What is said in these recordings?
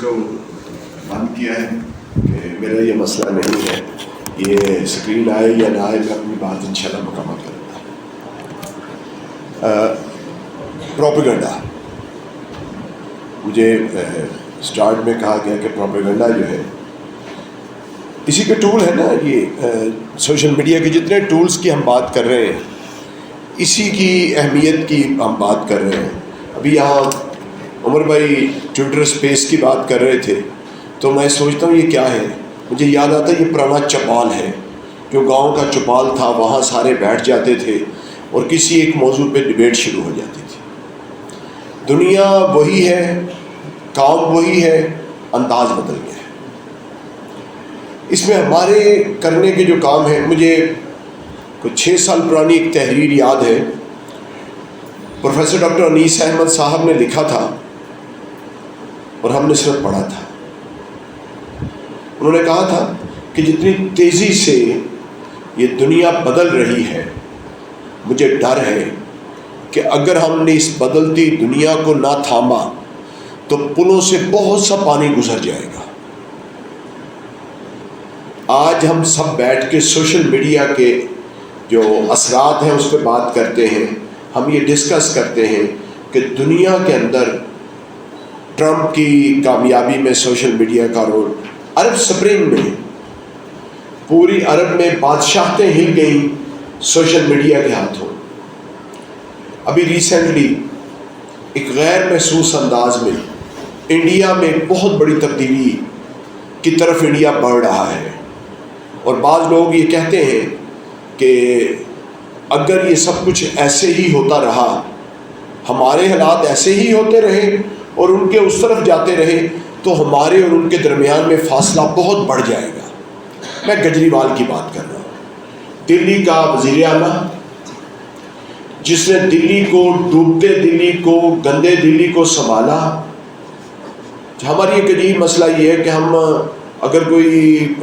کو بند کیا ہے کہ میرا یہ مسئلہ نہیں ہے، یہ اسکرین آئے یا نہ آئے، میں اپنی بات انشاءاللہ مکمل کروں گا۔ پروپیگنڈا، مجھے اسٹارٹ میں کہا گیا کہ پروپیگنڈا جو ہے اسی کے ٹول ہے نا، یہ سوشل میڈیا کے جتنے ٹولز کی ہم بات کر رہے ہیں اسی کی اہمیت کی ہم بات کر رہے ہیں۔ ابھی یہاں عمر بھائی ٹویٹر اسپیس کی بات کر رہے تھے تو میں سوچتا ہوں یہ کیا ہے، مجھے یاد آتا ہے یہ پرانا چپال ہے، جو گاؤں کا چپال تھا، وہاں سارے بیٹھ جاتے تھے اور کسی ایک موضوع پہ ڈبیٹ شروع ہو جاتی تھی۔ دنیا وہی ہے، کام وہی ہے، انداز بدل گیا ہے۔ اس میں ہمارے کرنے کے جو کام ہیں، مجھے کچھ 6 سال پرانی ایک تحریر یاد ہے، پروفیسر ڈاکٹر انیس احمد صاحب نے لکھا تھا اور ہم نے صرف پڑھا تھا۔ انہوں نے کہا تھا کہ جتنی تیزی سے یہ دنیا بدل رہی ہے، مجھے ڈر ہے کہ اگر ہم نے اس بدلتی دنیا کو نہ تھاما تو پلوں سے بہت سا پانی گزر جائے گا۔ آج ہم سب بیٹھ کے سوشل میڈیا کے جو اثرات ہیں اس پہ بات کرتے ہیں، ہم یہ ڈسکس کرتے ہیں کہ دنیا کے اندر ٹرمپ کی کامیابی میں سوشل میڈیا کا رول، عرب سپرنگ میں پوری عرب میں بادشاہتیں ہل گئیں سوشل میڈیا کے ہاتھوں۔ ابھی ریسنٹلی ایک غیر محسوس انداز میں انڈیا میں بہت بڑی تبدیلی کی طرف انڈیا بڑھ رہا ہے، اور بعض لوگ یہ کہتے ہیں کہ اگر یہ سب کچھ ایسے ہی ہوتا رہا، ہمارے حالات ایسے ہی ہوتے رہے اور ان کے اس طرف جاتے رہے تو ہمارے اور ان کے درمیان میں فاصلہ بہت بڑھ جائے گا۔ میں کیجریوال کی بات کر رہا ہوں، دلی کا وزیر اعلیٰ، جس نے دلی کو، ڈوبتے دلی کو، گندے دلی کو سنبھالا۔ ہماری ایک عجیب مسئلہ یہ ہے کہ ہم اگر کوئی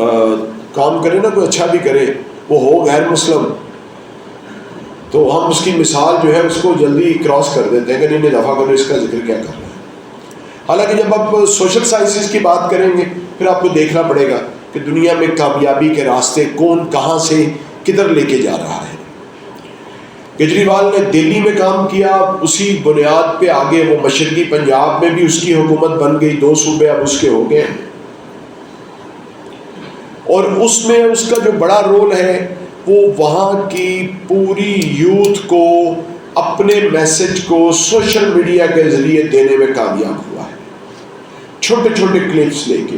کام کرے نا، کوئی اچھا بھی کرے، وہ ہو غیر مسلم، تو ہم اس کی مثال جو ہے اس کو جلدی کراس کر دیتے ہیں کہ نہیں دفعہ کرو، اس کا ذکر کیا کر رہے ہیں۔ حالانکہ جب آپ سوشل سائنسز کی بات کریں گے پھر آپ کو دیکھنا پڑے گا کہ دنیا میں کامیابی کے راستے کون کہاں سے کدھر لے کے جا رہا ہے۔ کیجریوال نے دلی میں کام کیا، اسی بنیاد پہ آگے وہ مشرقی پنجاب میں بھی اس کی حکومت بن گئی، 2 صوبے اب اس کے ہو گئے، اور اس میں اس کا جو بڑا رول ہے وہ وہاں کی پوری یوتھ کو اپنے میسج کو سوشل میڈیا کے ذریعے دینے میں کامیاب ہوا ہے۔ چھوٹے چھوٹے کلپس لے کے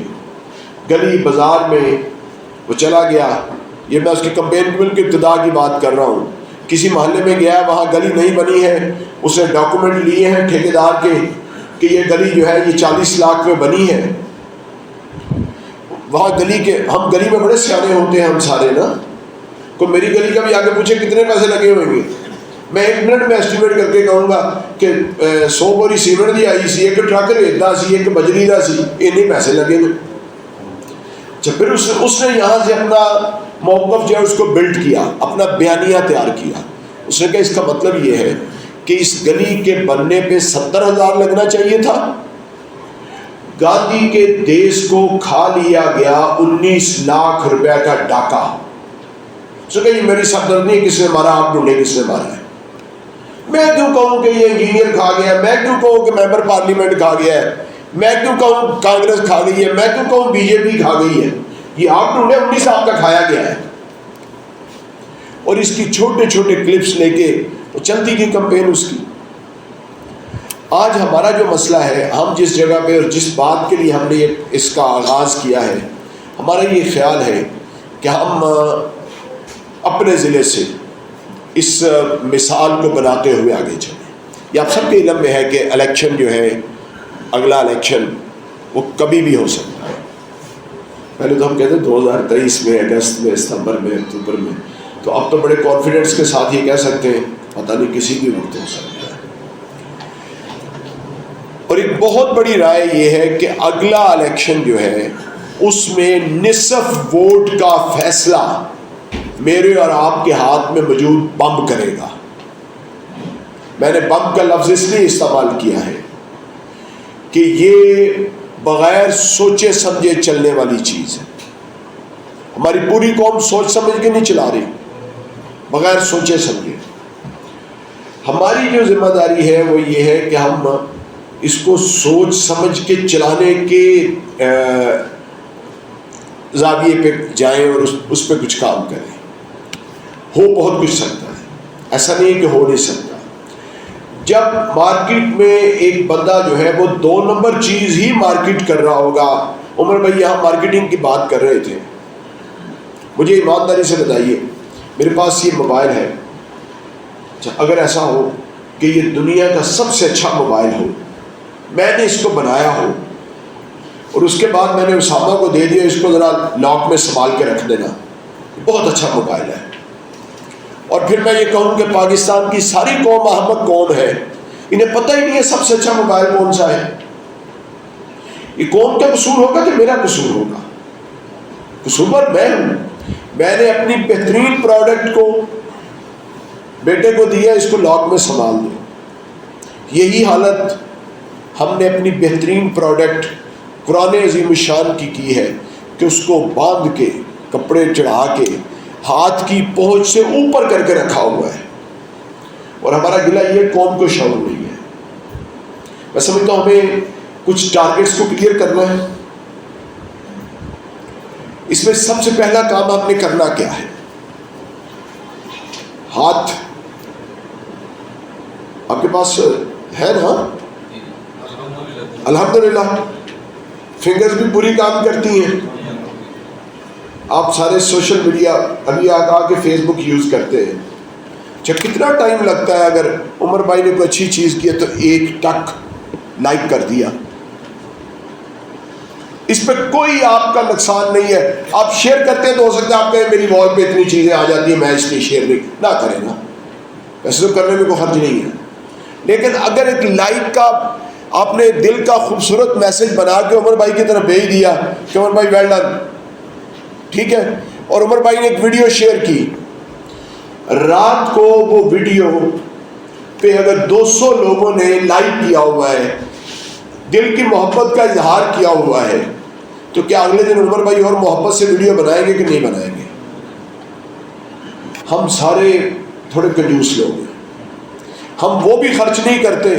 گلی بازار میں وہ چلا گیا، یہ میں اس کی کمپین کی ابتدا کی بات کر رہا ہوں، کسی محلے میں گیا، وہاں گلی نہیں بنی ہے، اس نے ڈاکومنٹ لیے ہیں ٹھیکیدار کے کہ یہ گلی جو ہے یہ 40 لاکھ میں بنی ہے۔ وہاں گلی کے، ہم گلی میں بڑے سیانے ہوتے ہیں ہم سارے نا، کوئی میری گلی کا بھی آگے پوچھے کتنے پیسے لگے ہوئیں گے، میں 1 منٹ میں ایسٹیمیٹ کر کے کہوں گا کہ 100 بوری سیمنٹ دی آئی سی، ایک ٹرک ریتا سی، ایک بجری دا سی، اتنے پیسے لگے گے۔ جب پھر اس نے یہاں سے اپنا موقف جو ہے اس کو بلڈ کیا، اپنا بیانیہ تیار کیا، اس نے کہا اس کا مطلب یہ ہے کہ اس گلی کے بننے پہ 70,000 لگنا چاہیے تھا، گاندھی کے دیش کو کھا لیا گیا 19 لاکھ روپے کا ڈاکہ۔ اس نے کہا یہ میری سردردی نہیں، کس نے مارا، آپ ڈھونڈے کس نے مارا ہے۔ میں کیوں کہوں کہ یہ انجینئر کھا گیا ہے، میں کیوں کہوں کہ ممبر پارلیمنٹ کھا گیا ہے، میں کیوں کہوں کانگریس کھا گئی ہے، میں کیوں کہوں بی جے پی کھا گئی ہے، یہ آپ ڈھونڈے 19 لاکھ کا کھایا گیا ہے۔ اور اس کی چھوٹے چھوٹے کلپس لے کے وہ چلتی کی کمپین اس کی۔ آج ہمارا جو مسئلہ ہے، ہم جس جگہ پہ اور جس بات کے لیے ہم نے اس کا آغاز کیا ہے، ہمارا یہ خیال ہے کہ ہم اپنے ضلع سے اس مثال کو بناتے ہوئے آگے چلیں۔ یہ آپ سب کے علم میں ہے کہ الیکشن جو ہے، اگلا الیکشن وہ کبھی بھی ہو سکتا ہے۔ پہلے تو ہم کہتے ہیں 2023 میں، اگست میں، ستمبر میں، اکتوبر میں، تو اب تو بڑے کانفیڈنس کے ساتھ یہ کہہ سکتے ہیں پتہ نہیں کسی بھی وقت ہو سکتا ہے۔ اور ایک بہت بڑی رائے یہ ہے کہ اگلا الیکشن جو ہے اس میں نصف ووٹ کا فیصلہ میرے اور آپ کے ہاتھ میں موجود بم کرے گا۔ میں نے بم کا لفظ اس لیے استعمال کیا ہے کہ یہ بغیر سوچے سمجھے چلنے والی چیز ہے. ہماری پوری قوم سوچ سمجھ کے نہیں چلا رہی، بغیر سوچے سمجھے. ہماری جو ذمہ داری ہے وہ یہ ہے کہ ہم اس کو سوچ سمجھ کے چلانے کے زاویے پہ جائیں اور اس پہ کچھ کام کریں. ہو بہت کچھ سکتا ہے، ایسا نہیں ہے کہ ہو نہیں سکتا. جب مارکیٹ میں ایک بندہ جو ہے وہ 2 نمبر چیز ہی مارکیٹ کر رہا ہوگا. عمر بھائی یہاں مارکیٹنگ کی بات کر رہے تھے، مجھے ایمانداری سے بتائیے، میرے پاس یہ موبائل ہے، اگر ایسا ہو کہ یہ دنیا کا سب سے اچھا موبائل ہو، میں نے اس کو بنایا ہو اور اس کے بعد میں نے اسامہ کو دے دیا، اس کو ذرا لاک میں سنبھال کے رکھ دینا، بہت اچھا موبائل ہے، اور پھر میں یہ کہوں کہ پاکستان کی ساری قوم احمق قوم ہے، انہیں پتہ ہی نہیں ہے سب سے اچھا موبائل کون سا ہے. یہ قوم کا قصور ہوگا کہ میرا قصور ہوگا؟ قصور میں ہوں. میں نے اپنی بہترین پروڈکٹ کو بیٹے کو دیا، اس کو لاک میں سنبھال دو. یہی حالت ہم نے اپنی بہترین پروڈکٹ قرآن عظیم الشان کی ہے کہ اس کو باندھ کے کپڑے چڑھا کے ہاتھ کی پہنچ سے اوپر کر کے رکھا ہوا ہے. اور ہمارا گلہ یہ قوم کو شعور نہیں ہے. میں سمجھتا ہوں ہمیں کچھ ٹارگٹس کو کلیئر کرنا ہے. اس میں سب سے پہلا کام آپ نے کرنا کیا ہے؟ ہاتھ آپ کے پاس ہے نا؟ الحمدللہ فنگرز بھی پوری کام کرتی ہیں. آپ سارے سوشل میڈیا ابھی آ کے فیس بک یوز کرتے ہیں. اچھا کتنا ٹائم لگتا ہے اگر عمر بھائی نے کوئی اچھی چیز کی ہے تو ایک ٹک لائک کر دیا، اس پہ کوئی آپ کا نقصان نہیں ہے. آپ شیئر کرتے ہیں تو ہو سکتا ہے آپ کہیں میری وال پہ اتنی چیزیں آ جاتی ہیں میں اس لیے شیئر نہیں نہ کریں نا، ویسے تو کرنے میں کوئی حرج نہیں ہے. لیکن اگر ایک لائک کا آپ نے دل کا خوبصورت میسج بنا کے عمر بھائی کی طرف بھیج دیا کہ عمر بھائی ویل ڈن، ٹھیک ہے، اور عمر بھائی نے ایک ویڈیو شیئر کی، رات کو وہ ویڈیو پہ اگر 200 لوگوں نے لائک کیا ہوا ہے، دل کی محبت کا اظہار کیا ہوا ہے، تو کیا اگلے دن عمر بھائی اور محبت سے ویڈیو بنائیں گے کہ نہیں بنائیں گے؟ ہم سارے تھوڑے کنجوس لوگ ہیں، ہم وہ بھی خرچ نہیں کرتے.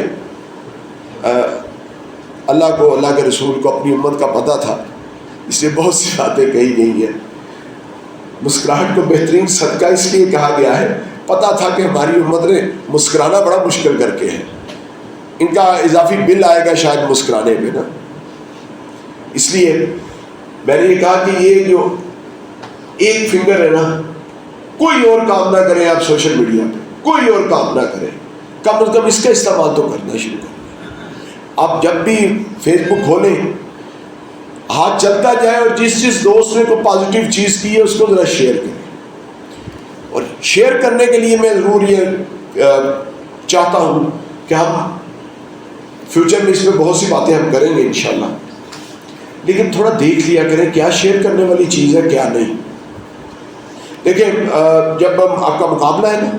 اللہ کو، اللہ کے رسول کو اپنی امت کا پتہ تھا، اس لیے بہت سی باتیں کہی گئی ہیں. مسکراہٹ کو بہترین صدقہ اس لیے کہا گیا ہے، پتہ تھا کہ ہماری امت نے مسکرانا بڑا مشکل کر کے ہے، ان کا اضافی بل آئے گا شاید مسکرانے پہ نا. اس لیے میں نے یہ کہا کہ یہ جو ایک فنگر ہے نا، کوئی اور کام نہ کریں آپ سوشل میڈیا پہ، کوئی اور کام نہ کریں، کم از کم اس کا استعمال تو کرنا شروع کریں. آپ جب بھی فیس بک کھولیں ہاتھ چلتا جائے اور جس دوست نے کوئی پازیٹیو چیز کی ہے اس کو ذرا شیئر کریں. اور شیئر کرنے کے لیے میں ضرور یہ چاہتا ہوں کہ ہم فیوچر میں اس میں بہت سی باتیں ہم کریں گے انشاءاللہ، لیکن تھوڑا دیکھ لیا کریں کیا شیئر کرنے والی چیز ہے کیا نہیں. دیکھیں جب ہم آپ کا مقابلہ ہے نا،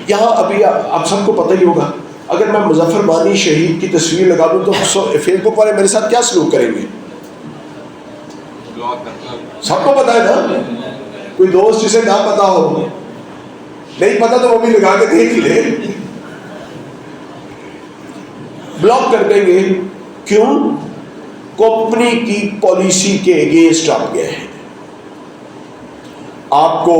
یہاں ابھی آپ سب کو پتہ ہی ہوگا، اگر میں مظفر مانی شہید کی تصویر لگا دوں تو فیس بک والے میرے ساتھ کیا سلوک کریں گے؟ سب کو پتہ ہے نا. کوئی دوست جسے نہ پتا ہو، نہیں پتا تو وہ بھی لگا کے دیکھ لے، بلاک کر دیں گے. کیوں؟ کمپنی کی پالیسی کے اگینسٹ آپ گئے ہیں، آپ کو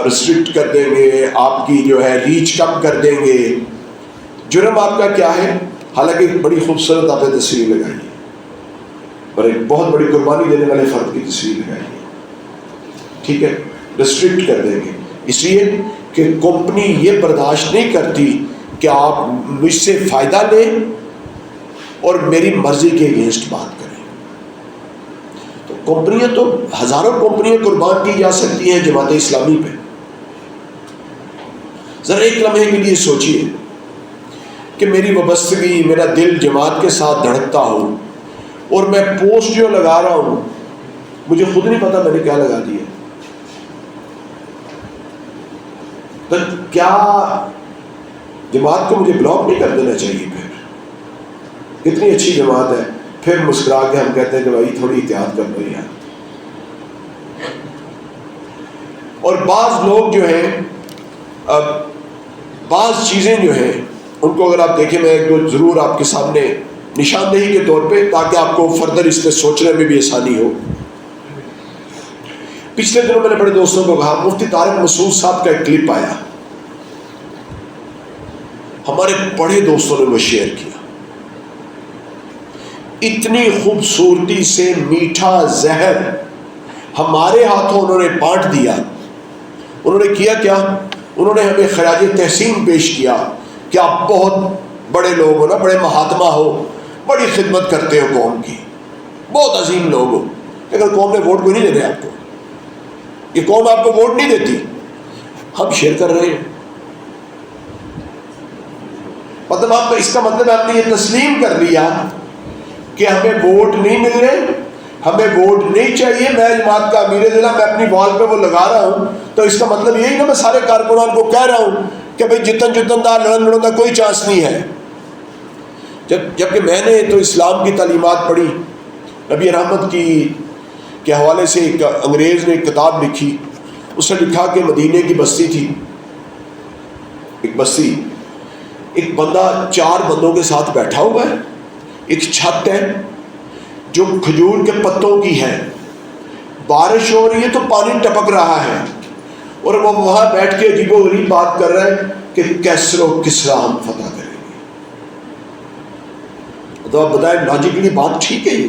ریسٹرکٹ کر دیں گے، آپ کی جو ہے ریچ کم کر دیں گے. جرم آپ کا کیا ہے؟ حالانکہ ایک بڑی خوبصورت آپ نے تصویر لگائی ہے اور ایک بہت بڑی قربانی دینے والے فرد کی تصویر لگائی ہے، ٹھیک ہے، ریسٹرکٹ کر دیں گے. اس لیے کہ کمپنی یہ برداشت نہیں کرتی کہ آپ مجھ سے فائدہ لیں اور میری مرضی کے اگینسٹ بات کریں. تو کمپنیاں تو ہزاروں کمپنیاں قربان کی جا سکتی ہیں جماعت اسلامی پہ. ذرا ایک لمحے کے لیے سوچئے کہ میری وابستگی، میرا دل جماعت کے ساتھ دھڑکتا ہو اور میں پوسٹ جو لگا رہا ہوں مجھے خود نہیں پتا میں نے کیا لگا دیا. تو کیا جماعت کو مجھے بلاک نہیں کر دینا چاہیے؟ پھر کتنی اچھی جماعت ہے، پھر مسکرا کے ہم کہتے ہیں کہ بھائی تھوڑی احتیاط کر لو یار. اور بعض لوگ جو ہیں بعض چیزیں جو ہیں ان کو اگر آپ دیکھیں، میں ایک دو ضرور آپ کے سامنے نشاندہی کے طور پہ، تاکہ آپ کو فردر اس پہ سوچنے میں بھی آسانی ہو. پچھلے دنوں میں نے بڑے دوستوں کو کہا، مفتی طارق مسعود صاحب کا ایک کلپ آیا، ہمارے بڑے دوستوں نے وہ شیئر کیا. اتنی خوبصورتی سے میٹھا زہر ہمارے ہاتھوں انہوں نے بانٹ دیا. انہوں نے کیا کیا؟ انہوں نے ہمیں خراج تحسین پیش کیا کہ آپ بہت بڑے لوگ ہو نا، بڑے مہاتما ہو، بڑی خدمت کرتے ہو قوم کی، بہت عظیم لوگ ہو، لیکن قوم نے ووٹ کو نہیں دے رہے آپ کو، یہ قوم آپ کو ووٹ نہیں دیتی. ہم شیئر کر رہے ہیں. مطلب آپ اس کا مطلب آپ نے یہ تسلیم کر لیا کہ ہمیں ووٹ نہیں مل رہے، ہمیں ووٹ نہیں چاہیے، میں جماعت کا امیر ضلع، میں اپنی وال پہ وہ لگا رہا ہوں. تو اس کا مطلب یہی نا، میں سارے کارکنان کو کہہ رہا ہوں کہ بھائی جتن دا لڑن دا کوئی چانس نہیں ہے. جبکہ میں نے تو اسلام کی تعلیمات پڑھی، نبی رحمت کے حوالے سے ایک انگریز نے ایک کتاب لکھی، اس نے لکھا کہ مدینے کی بستی تھی، ایک بستی، ایک بندہ 4 بندوں کے ساتھ بیٹھا ہوا ہے، ایک چھت ہے جو کھجور کے پتوں کی ہے، بارش ہو رہی ہے تو پانی ٹپک رہا ہے، اور وہ وہاں بیٹھ کے عجیب و غریب بات کر رہا ہے کہ کیسر و کسرا ہم فتح کریں گے. تو آپ بتائیں لاجیکلی بات ٹھیک ہے؟ یہ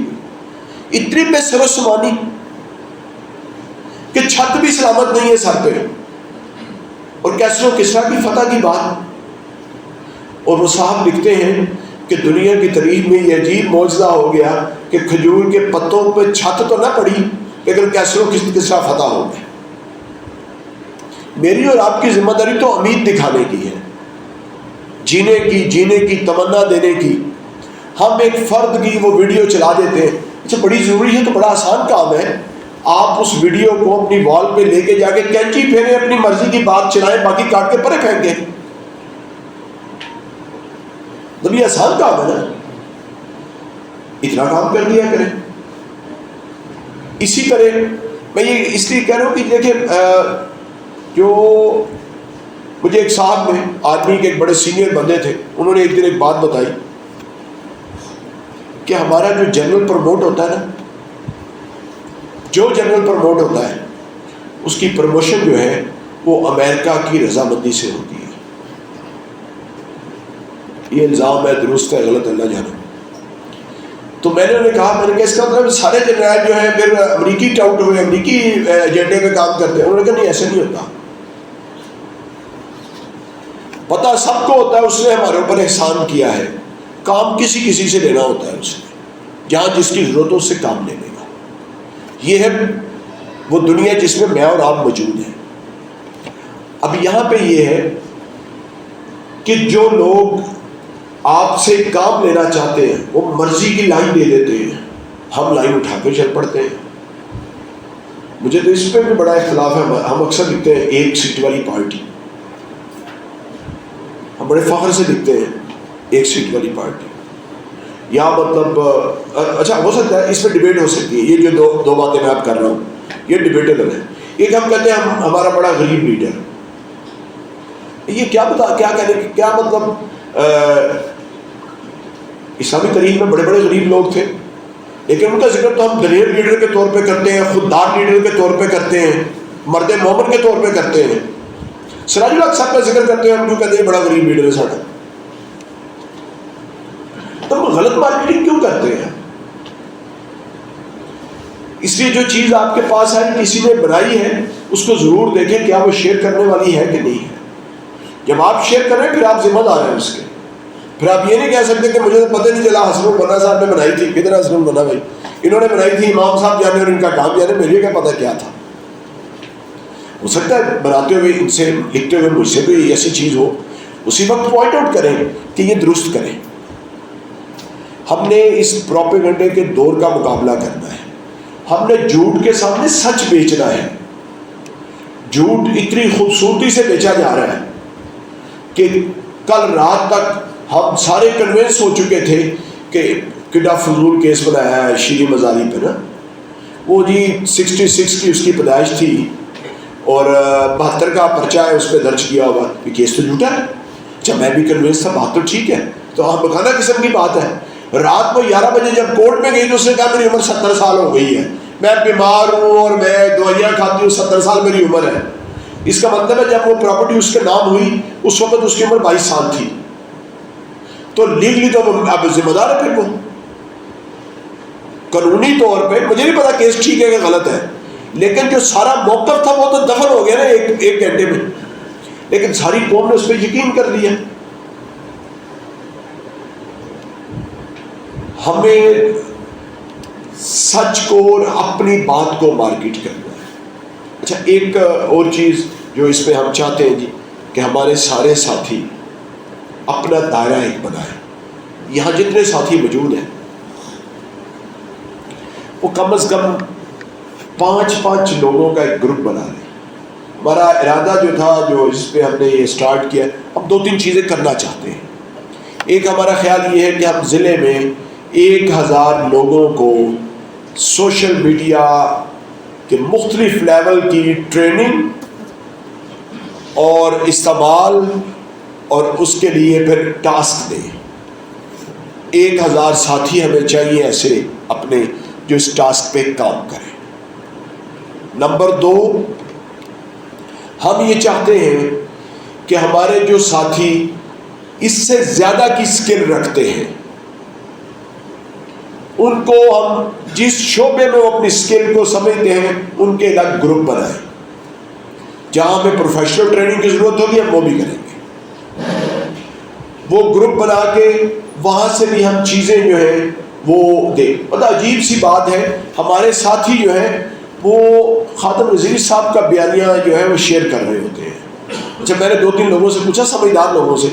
اتنی بے سر و سمانی کہ چھت بھی سلامت نہیں ہے سر پہ، اور کیسر و کسرا کی فتح کی بات. اور وہ صاحب لکھتے ہیں کہ دنیا کی تاریخ میں یہ عجیب معجزہ ہو گیا کہ کھجور کے پتوں پہ چھت تو نہ پڑی، لیکن کیسر و کسرا فتح ہو گئے. میری اور آپ کی ذمہ داری تو امید دکھانے کی ہے، جینے کی تمنا دینے کی. ہم ایک فرد کی وہ ویڈیو چلا دیتے ہیں، اچھا بڑی ضروری ہے تو بڑا آسان کام ہے، آپ اس ویڈیو کو اپنی وال پہ لے کے جا کے کینچی پھیریں، اپنی مرضی کی بات چلائیں، باقی کاٹ کے پرے پھینک دیں. تو یہ آسان کام ہے نا، اتنا کام کر دیا کریں. اسی طرح میں یہ اس لیے کہہ رہا ہوں کہ دیکھیں، جو مجھے ایک صاحب نے، آدمی کے ایک بڑے سینئر بندے تھے، انہوں نے ایک دن ایک بات بتائی کہ ہمارا جو جنرل پروموٹ ہوتا ہے نا، جو جنرل پروموٹ ہوتا ہے اس کی پروموشن جو ہے وہ امریکہ کی رضامندی سے ہوتی ہے. یہ الزام ہے، درست ہے غلط اللہ جانے. تو میں نے انہیں کہا، میں نے کہا اس کا مطلب سارے جنرل جو ہیں پھر امریکی ٹاؤٹ ہوئے، امریکی ایجنڈے پہ کام کرتے ہیں. انہوں نے کہا نہیں ایسا نہیں ہوتا، پتہ سب کو ہوتا ہے اس نے ہمارے اوپر احسان کیا ہے، کام کسی سے لینا ہوتا ہے اس نے، جہاں جس کی ضرورت ہو اس سے کام لے لے گا. یہ ہے وہ دنیا جس میں میں اور آپ موجود ہیں. اب یہاں پہ یہ ہے کہ جو لوگ آپ سے کام لینا چاہتے ہیں وہ مرضی کی لائن لے لیتے ہیں، ہم لائن اٹھا کے چل پڑتے ہیں. مجھے تو اس پہ بھی بڑا اختلاف ہے. ہم اکثر لکھتے ہیں 1 سیٹ والی پارٹی، ہم بڑے فخر سے لکھتے ہیں 1 سیٹ والی پارٹی، یا مطلب اچھا ہو سکتا ہے اس پہ ڈبیٹ ہو سکتی ہے. یہ جو دو باتیں میں آپ کر رہا ہوں یہ ڈبیٹیبل ہے. ایک ہم کہتے ہیں ہمارا بڑا غریب لیڈر، یہ کیا کہنے کیا مطلب، اسلامی تاریخ میں بڑے بڑے غریب لوگ تھے، لیکن ان کا ذکر تو ہم دلیر لیڈر کے طور پہ کرتے ہیں، خوددار لیڈر کے طور پہ کرتے ہیں، مرد مومن کے طور پہ کرتے ہیں. سراج الحق صاحب کا ذکر کرتے ہیں، ہم کیوں کہتے ہیں بڑا غریب لیڈر ہے ساڑھا. تو ہم غلط مارکیٹنگ کیوں کرتے ہیں؟ اس لیے جو چیز آپ کے پاس ہے کسی نے بنائی ہے اس کو ضرور دیکھیں کیا وہ شیئر کرنے والی ہے کہ نہیں ہے. جب آپ شیئر کریں پھر آپ ذمہ دار ہیں اس کے. پھر آپ یہ نہیں کہہ سکتے کہ مجھے تو پتہ نہیں چلا حسن البنا صاحب نے بنائی تھی. کدھر حسن البنا بھائی؟ انہوں نے بنائی تھی، امام صاحب جانے اور ان کا کام جانے، مجھے کیا پتہ کیا تھا. ہو سکتا ہے بناتے ہوئے ان سے لکھتے ہوئے مجھ سے کوئی ایسی چیز ہو، اسی وقت پوائنٹ آؤٹ کریں کہ یہ درست کریں. ہم نے اس پروپیگنڈے کے دور کا مقابلہ کرنا ہے. ہم نے جھوٹ کے سامنے سچ بیچنا ہے. جھوٹ اتنی خوبصورتی سے بیچا جا رہا ہے کہ کل رات تک ہم سارے کنوینس ہو چکے تھے کہ کڈا فضول کیس بنایا ہے شیریں مزاری پہ نا. وہ جی 66 کی اس کی پیدائش تھی اور 72 کا پرچہ ہے اس پہ درج کیا ہوا. یہ کیس تو جھوٹا ہے. اچھا میں بھی کنوینس تھا 72 ٹھیک ہے, تو آپ بکانا قسم کی بات ہے. رات کو 11 بجے جب کورٹ میں گئی تو اس نے کہا میری عمر 70 سال ہو گئی ہے, میں بیمار ہوں اور میں دوائیاں کھاتی ہوں, 70 سال میری عمر ہے. اس کا مطلب ہے جب وہ پراپرٹی اس کے نام ہوئی اس وقت اس کی عمر 22 سال تھی, تو لیگلی تو اب ذمہ دار ہے. پھر وہ قانونی طور پہ مجھے نہیں پتا کیس ٹھیک ہے کہ غلط ہے, لیکن جو سارا موقف تھا وہ تو دفن ہو گیا نا ایک گھنٹے میں. لیکن ساری قوم نے اس پہ یقین کر لیا. ہمیں سچ کو اور اپنی بات کو مارکیٹ کرنا ہے. اچھا ایک اور چیز جو اس میں ہم چاہتے ہیں جی کہ ہمارے سارے ساتھی اپنا دائرہ ایک بنائیں. یہاں جتنے ساتھی موجود ہیں وہ کم از کم 5 لوگوں کا ایک گروپ بنا لیں. ہمارا ارادہ جو تھا, جو اس پہ ہم نے یہ اسٹارٹ کیا, ہم 2-3 چیزیں کرنا چاہتے ہیں. ایک ہمارا خیال یہ ہے کہ ہم ضلع میں 1000 لوگوں کو سوشل میڈیا کے مختلف لیول کی ٹریننگ اور استعمال اور اس کے لیے پھر ٹاسک دیں. 1000 ساتھی ہمیں چاہیے ایسے اپنے جو اس ٹاسک پہ کام کریں. نمبر 2, ہم یہ چاہتے ہیں کہ ہمارے جو ساتھی اس سے زیادہ کی سکل رکھتے ہیں ان کو ہم جس شعبے میں وہ اپنی سکل کو سمجھتے ہیں ان کے الگ گروپ بنائیں. جہاں ہمیں پروفیشنل ٹریننگ کی ضرورت ہوگی ہم وہ بھی کریں گے. وہ گروپ بنا کے وہاں سے بھی ہم چیزیں جو ہیں وہ دیں. مطلب عجیب سی بات ہے, ہمارے ساتھی جو ہیں وہ خاتم نذیری صاحب کا بیانیہ جو ہے وہ شیئر کر رہے ہوتے ہیں. اچھا میں نے 2-3 لوگوں سے پوچھا, سمجھدار لوگوں سے,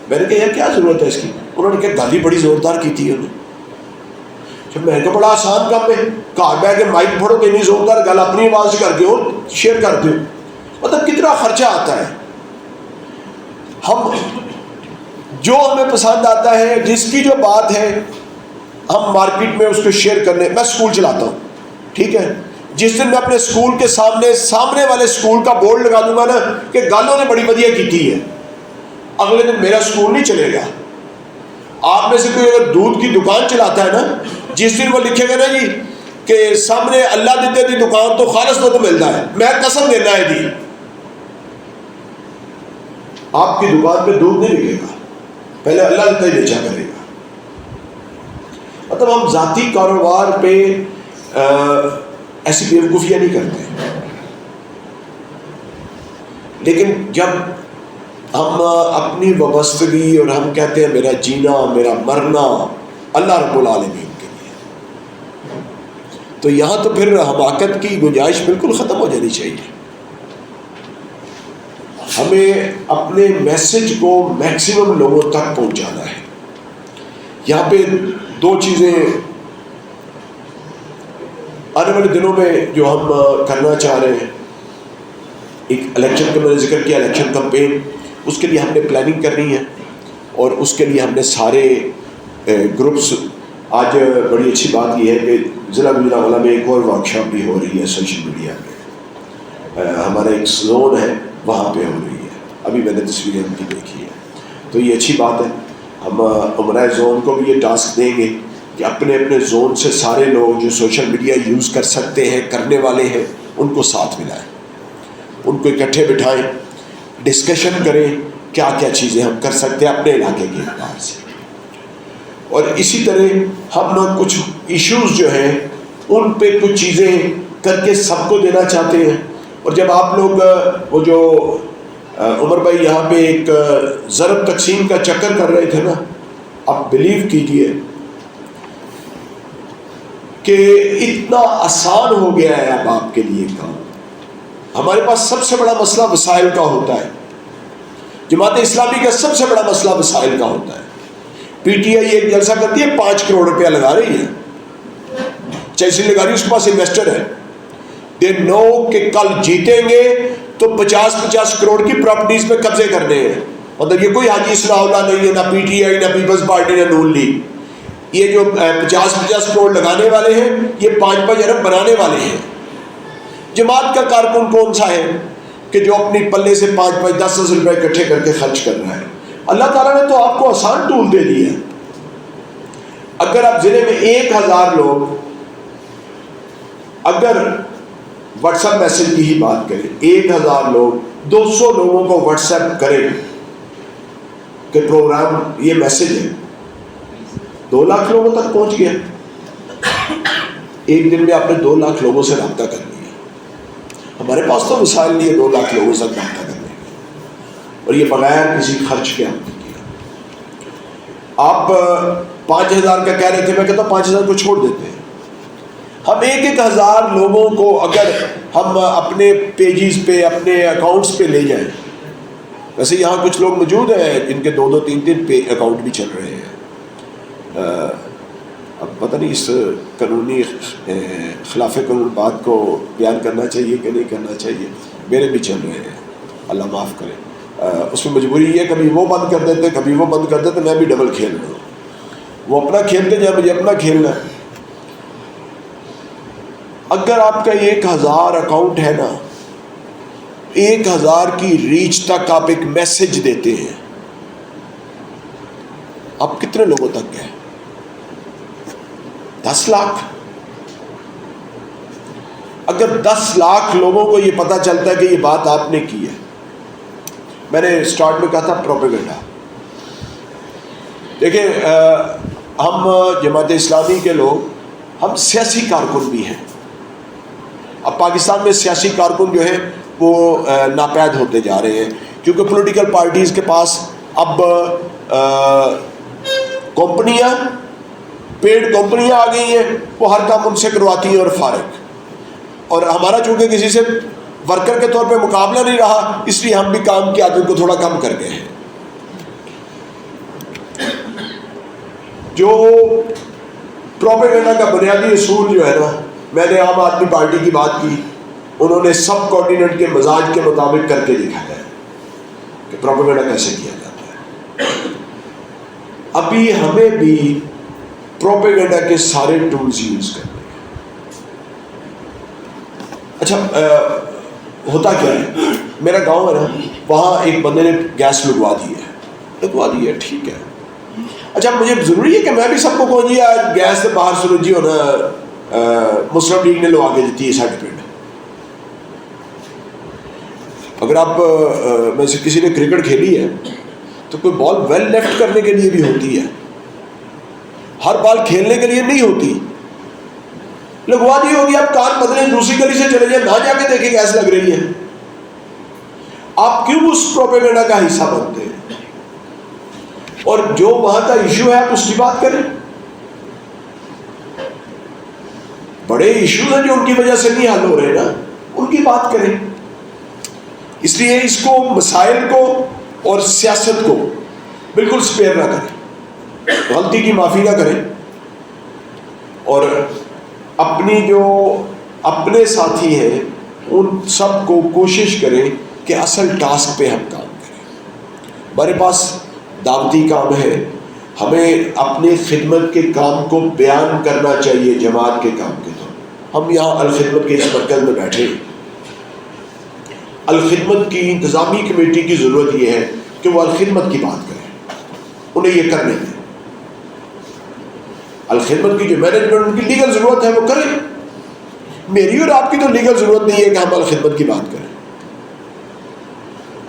میں نے کہا یار کیا ضرورت ہے اس کی؟ انہوں نے کہا گالی بڑی زوردار کی تھی انہوں نے. جب میں نے کہا بڑا آسان کام ہے, کہا بیٹھ کے مائک پڑھو کہ نہیں زوردار گل اپنی آواز کر کے اور شیئر کر دو. مطلب کتنا خرچہ آتا ہے. ہم جو ہمیں پسند آتا ہے, جس کی جو بات ہے, ہم مارکیٹ میں اس کو شیئر کرنے. میں اسکول چلاتا ہوں, ٹھیک ہے, جس دن میں اپنے اسکول کے سامنے والے اسکول کا بورڈ لگا دوں گا نا کہ گالوں نے بڑی بدیا کی تھی ہے, اگلے دن میرا اسکول نہیں چلے گا. آپ میں سے کوئی اگر دودھ کی دکان چلاتا ہے نا, جس دن وہ لکھے گا نا جی کہ سامنے اللہ دیتے دی دکان تو خالص دودھ ملتا ہے, میں قسم دینا ہے جی آپ کی دکان پہ دودھ نہیں ملے گا, پہلے اللہ دیتا ہی بیچا کرے گا. مطلب ہم ذاتی کاروبار پہ ایسی بیوقوفیاں نہیں کرتے. لیکن جب ہم اپنی وابستگی اور ہم کہتے ہیں میرا جینا میرا مرنا اللہ رب العالمین کے لیے, تو یہاں تو پھر حماقت کی گنجائش بالکل ختم ہو جانی چاہیے. ہمیں اپنے میسج کو میکسیمم لوگوں تک پہنچانا ہے. یہاں پہ 2 چیزیں آنے والے دنوں میں جو ہم کرنا چاہ رہے ہیں. ایک الیکشن کا میں نے ذکر کیا, الیکشن کمپین, اس کے لیے ہم نے پلاننگ کرنی ہے اور اس کے لیے ہم نے سارے گروپس. آج بڑی اچھی بات یہ ہے کہ ضلع گوجرانوالہ میں ایک اور ورکشاپ بھی ہو رہی ہے سوشل میڈیا پہ. ہمارا ایک زون ہے وہاں پہ ہو رہی ہے, ابھی میں نے تصویریں ان کی دیکھی ہے, تو یہ اچھی بات ہے. ہم عمرہ زون کو بھی یہ ٹاسک دیں گے کہ اپنے اپنے زون سے سارے لوگ جو سوشل میڈیا یوز کر سکتے ہیں, کرنے والے ہیں, ان کو ساتھ ملائیں, ان کو اکٹھے بٹھائیں, ڈسکشن کریں کیا کیا چیزیں ہم کر سکتے ہیں اپنے علاقے کے اعتبار سے. اور اسی طرح ہم کچھ ایشوز جو ہیں ان پہ کچھ چیزیں کر کے سب کو دینا چاہتے ہیں. اور جب آپ لوگ وہ جو عمر بھائی یہاں پہ ایک ضرب تقسیم کا چکر کر رہے تھے نا, آپ بلیو کیجئے کہ اتنا آسان ہو گیا ہے اب آپ کے لیے کام. ہمارے پاس سب سے بڑا مسئلہ وسائل کا ہوتا ہے. جماعت اسلامی کا سب سے بڑا مسئلہ وسائل کا ہوتا ہے. پی ٹی آئی ایک جلسہ کرتی ہے 5 کروڑ روپیہ لگا رہی ہے, چیسی لگا رہی ہے, اس کے پاس انویسٹر ہے. دے نو کہ کل جیتیں گے تو 50 کروڑ کی پراپرٹیز پہ قبضے کرنے ہیں. مطلب یہ کوئی حاجی اصلاح اللہ نہیں ہے, نہ پی ٹی آئی, نہ پیپلز پارٹی, نہ نون لیگ. یہ جو 50 کروڑ لگانے والے ہیں یہ 5 ارب بنانے والے ہیں. جماعت کا کارکن کون سا ہے کہ جو اپنی پلے سے 5-10 روپے اکٹھے کر کے خرچ کر رہا ہے؟ اللہ تعالیٰ نے تو آپ کو آسان ٹول دے دیا ہے. اگر آپ ضلع میں 1000 لوگ اگر واٹس ایپ میسج کی ہی بات کریں، 1000 لوگ 200 لوگوں کو واٹس ایپ کریں کہ پروگرام یہ میسج ہے، 2 لاکھ لوگوں تک پہنچ گیا. ایک دن میں آپ نے 2 لاکھ لوگوں سے رابطہ کر لیا. ہمارے پاس تو وسائل نہیں ہے 2 لاکھ لوگوں سے رابطہ کرنے کا، اور یہ بغیر کسی خرچ کے آپ نے کیا. آپ 5000 کا کہہ رہے تھے، میں کہتا ہوں 5000 کو چھوڑ دیتے ہیں. ہم 1000 لوگوں کو اگر ہم اپنے پیجز پہ اپنے اکاؤنٹس پہ لے جائیں، ویسے یہاں کچھ لوگ موجود ہیں جن کے 2-2 3-3 اکاؤنٹ بھی چل رہے ہیں. اب پتہ نہیں اس قانونی خلاف قانون بات کو بیان کرنا چاہیے کہ نہیں کرنا چاہیے. میرے بھی چل رہے ہیں، اللہ معاف کرے. اس میں مجبوری یہ ہے کبھی وہ بند کر دیتے کبھی وہ بند کر دیتے، میں بھی ڈبل کھیل رہا ہوں. وہ اپنا کھیلتے جائیں، مجھے اپنا کھیلنا ہے. اگر آپ کا 1000 اکاؤنٹ ہے نا، 1000 کی ریچ تک آپ ایک میسج دیتے ہیں، آپ کتنے لوگوں تک گئے؟ 10 لاکھ. اگر 10 لاکھ لوگوں کو یہ پتہ چلتا ہے کہ یہ بات آپ نے کی ہے. میں نے اسٹارٹ میں کہا تھا پروپیگنڈا. دیکھیں ہم جماعت اسلامی کے لوگ ہم سیاسی کارکن بھی ہیں. اب پاکستان میں سیاسی کارکن جو ہیں وہ ناپید ہوتے جا رہے ہیں، کیونکہ پولیٹیکل پارٹیز کے پاس اب کمپنیاں، پیڈ کمپنیاں آ گئی ہیں، وہ ہر کام ان سے کرواتی ہیں اور فارغ. اور ہمارا چونکہ کسی سے ورکر کے طور پہ مقابلہ نہیں رہا، اس لیے ہم بھی کام کی عادت کو تھوڑا کم کر گئے ہیں. جو پروپیگنڈا کا بنیادی اصول جو ہے نا، میں نے عام آدمی پارٹی کی بات کی، انہوں نے سب کانٹیننٹ کے مزاج کے مطابق کر کے دکھایا ہے کہ پروپیگنڈا کیسے کیا جاتا ہے. ابھی ہمیں بھی پروپیگنڈا کے سارے ٹولز یوز کرنے ہیں. اچھا ہوتا کیا ہے، میرا گاؤں ہے نا، وہاں ایک بندے نے گیس لگوا دی ہے، ٹھیک ہے. اچھا مجھے ضروری ہے کہ میں بھی سب کو کہوں جی گیس سے باہر سلجی ہونا مسلم لیگ نے لو آگے دیتی ہے سرٹیفکیٹ. اگر آپ میں سے کسی نے کرکٹ کھیلی ہے تو کوئی بال ویل لیفٹ کرنے کے لیے بھی ہوتی ہے، ہر بال کھیلنے کے لیے نہیں ہوتی. لگوا دی ہوگی، آپ کار بدلیں دوسری گلی سے چلے جائیں، نہ جا کے دیکھیں گیس لگ رہی ہے. آپ کیوں اس پروپیگنڈا کا حصہ بنتے ہیں؟ اور جو وہاں کا ایشو ہے آپ اس کی بات کریں. بڑے ایشوز ہیں جو ان کی وجہ سے نہیں حل ہو رہے نا، ان کی بات کریں. اس لیے اس کو، مسائل کو اور سیاست کو بالکل سپیئر نہ کریں، غلطی کی معافی نہ کریں، اور اپنی جو اپنے ساتھی ہیں ان سب کو کوشش کریں کہ اصل ٹاسک پہ ہم کام کریں. ہمارے پاس دعوتی کام ہے، ہمیں اپنی خدمت کے کام کو بیان کرنا چاہیے جماعت کے کام کے طور. ہم یہاں الخدمت کے اس مرکز میں بیٹھے، الخدمت کی انتظامی کمیٹی کی ضرورت یہ ہے کہ وہ الخدمت کی بات کریں، انہیں یہ کرنے دیں. الخدمت کی جو مینجمنٹ ان کی لیگل ضرورت ہے وہ کریں. میری اور آپ کی تو لیگل ضرورت نہیں ہے کہ ہم الخدمت کی بات کریں.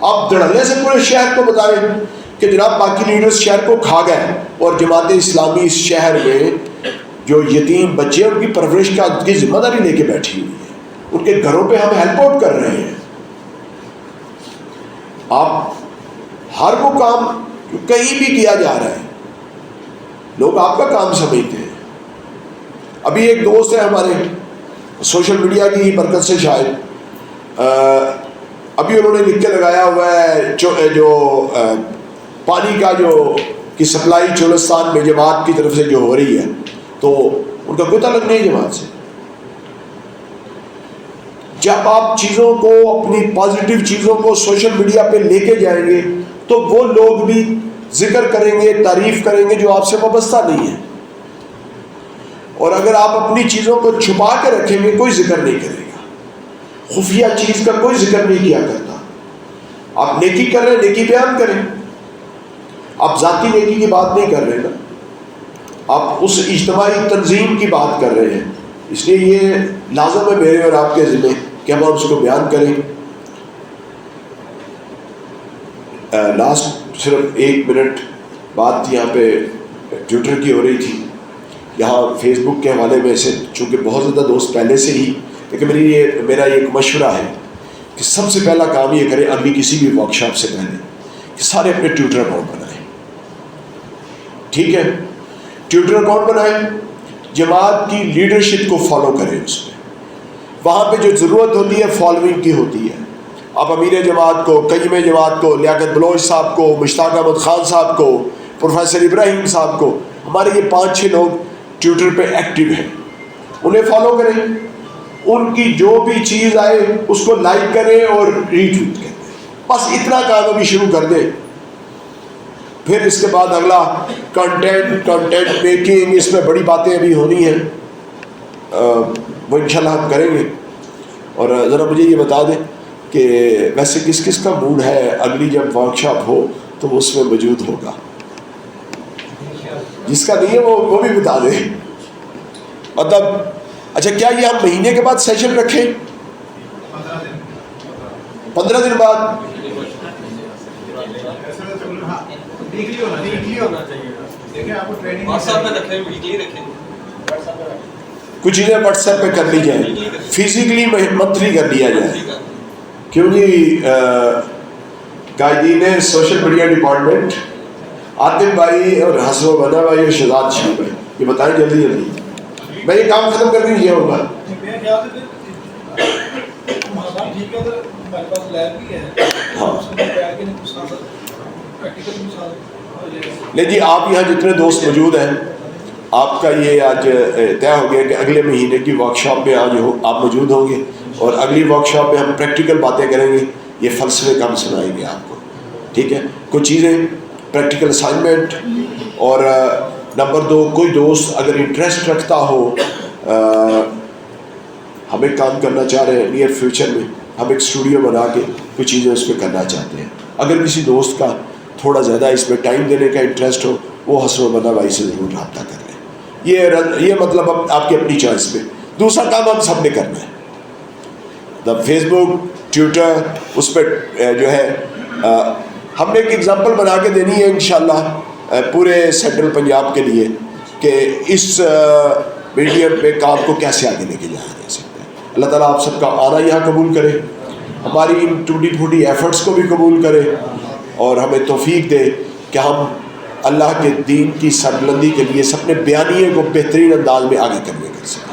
آپ دھڑلے سے پورے شہر کو بتائیں کہ جناب باقی لیڈرز شہر کو کھا گئے اور جماعت اسلامی اس شہر میں جو یتیم بچے ہیں ان کی پرورش کی ذمہ داری لے کے بیٹھی ہوئی ہے، ان کے گھروں پہ ہم ہیلپ آؤٹ کر رہے ہیں. آپ ہر وہ کام کہیں بھی کیا جا رہا ہے لوگ آپ کا کام سمجھتے ہیں. ابھی ایک دوست ہے ہمارے، سوشل میڈیا کی برکت سے شاید، ابھی انہوں نے لکھ کے لگایا ہوا ہے جو پانی کا جو کی سپلائی چولستان میں جماعت کی طرف سے جو ہو رہی ہے، تو ان کا کوئی تعلق نہیں جماعت سے. جب آپ چیزوں کو، اپنی پازیٹیو چیزوں کو سوشل میڈیا پہ لے کے جائیں گے تو وہ لوگ بھی ذکر کریں گے، تعریف کریں گے جو آپ سے وابستہ نہیں ہے. اور اگر آپ اپنی چیزوں کو چھپا کے رکھیں گے کوئی ذکر نہیں کرے گا. خفیہ چیز کا کوئی ذکر نہیں کیا کرتا. آپ نیکی کر رہے ہیں نیکی بیان کریں. آپ ذاتی نیکی کی بات نہیں کر رہے نا, آپ اس اجتماعی تنظیم کی بات کر رہے ہیں. اس لیے یہ لازم ہے میرے اور آپ کے ذمہ کہ ہم اس کو بیان کریں. لاسٹ صرف 1 منٹ بات یہاں پہ ٹویٹر کی ہو رہی تھی. یہاں فیس بک کے حوالے میں سے چونکہ بہت زیادہ دوست پہلے سے ہی, لیکن میرا یہ ایک مشورہ ہے کہ سب سے پہلا کام یہ کریں اگلی کسی بھی ورکشاپ سے پہلے کہ سارے اپنے ٹویٹر اکاؤنٹ بنائیں. ٹھیک ہے, ٹویٹر اکاؤنٹ بنائیں, جماعت کی لیڈرشپ کو فالو کریں. اس میں وہاں پہ جو ضرورت ہوتی ہے فالوئنگ کی ہوتی ہے. آپ امیر جماعت کو, قیم جماعت کو, لیاقت بلوچ صاحب کو, مشتاق احمد خان صاحب کو, پروفیسر ابراہیم صاحب کو, ہمارے یہ 5-6 لوگ ٹویٹر پہ ایکٹیو ہیں, انہیں فالو کریں. ان کی جو بھی چیز آئے اس کو لائک کریں اور ری ٹویٹ کریں. بس اتنا کام ابھی شروع کر دیں. پھر اس کے بعد اگلا کنٹینٹ میکنگ, اس میں بڑی باتیں ابھی ہونی ہیں, وہ انشاءاللہ ہم کریں گے. اور ذرا مجھے یہ بتا دیں کہ ویسے کس کس کا موڈ ہے اگلی جب ورکشاپ ہو تو وہ اس میں موجود ہوگا. جس کا نہیں ہے وہ بھی بتا دیں. مطلب اچھا کیا یہ ہم مہینے کے بعد سیشن رکھیں, 15 دن بعد؟ کچھ چیزیں واٹس ایپ پہ کر لی جائیں, فزیکلی منتھلی کر لیا جائے. کیونکہ قائدین سوشل میڈیا ڈپارٹمنٹ عاطف بھائی اور حسن و بنا بھائی اور شہزاد شریف بھائی یہ بتائیں جلدی جلدی. میں یہ کام ختم کر دیجیے ہوگا. لے جی آپ یہاں جتنے دوست موجود ہیں آپ کا یہ آج طے ہو گیا کہ اگلے مہینے کی ورکشاپ میں آج آپ موجود ہوں گے, اور اگلی ورکشاپ میں ہم پریکٹیکل باتیں کریں گے. یہ فلسفے کا ہم سنائیں گے آپ کو. ٹھیک ہے, کچھ چیزیں پریکٹیکل اسائنمنٹ. اور نمبر 2, کوئی دوست اگر انٹرسٹ رکھتا ہو, ہم ایک کام کرنا چاہ رہے ہیں نیئر فیوچر میں, ہم ایک اسٹوڈیو بنا کے کچھ چیزیں اس پہ کرنا چاہتے ہیں. اگر کسی دوست کا تھوڑا زیادہ اس پہ ٹائم دینے کا انٹرسٹ ہو وہ حسن و بنا بھائی سے ضرور رابطہ کر لیں. یہ مطلب آپ کی اپنی چوائس پہ. دوسرا کام ہم سب نے کرنا ہے, فیس بک, ٹویٹر, اس پہ جو ہے ہم نے ایک ایگزامپل بنا کے دینی ہے انشاءاللہ پورے سینٹرل پنجاب کے لیے کہ اس میڈیم پہ کام کو کیسے آگے لے کے جایا جا سکتا ہے. اللہ تعالیٰ آپ سب کا آنا یہاں قبول کرے, ہماری ان ٹوٹی پھوٹی ایفرٹس کو بھی قبول کرے, اور ہمیں توفیق دے کہ ہم اللہ کے دین کی سربلندی کے لیے اپنے بیانیے کو بہترین انداز میں آگے کرنے کر سکیں.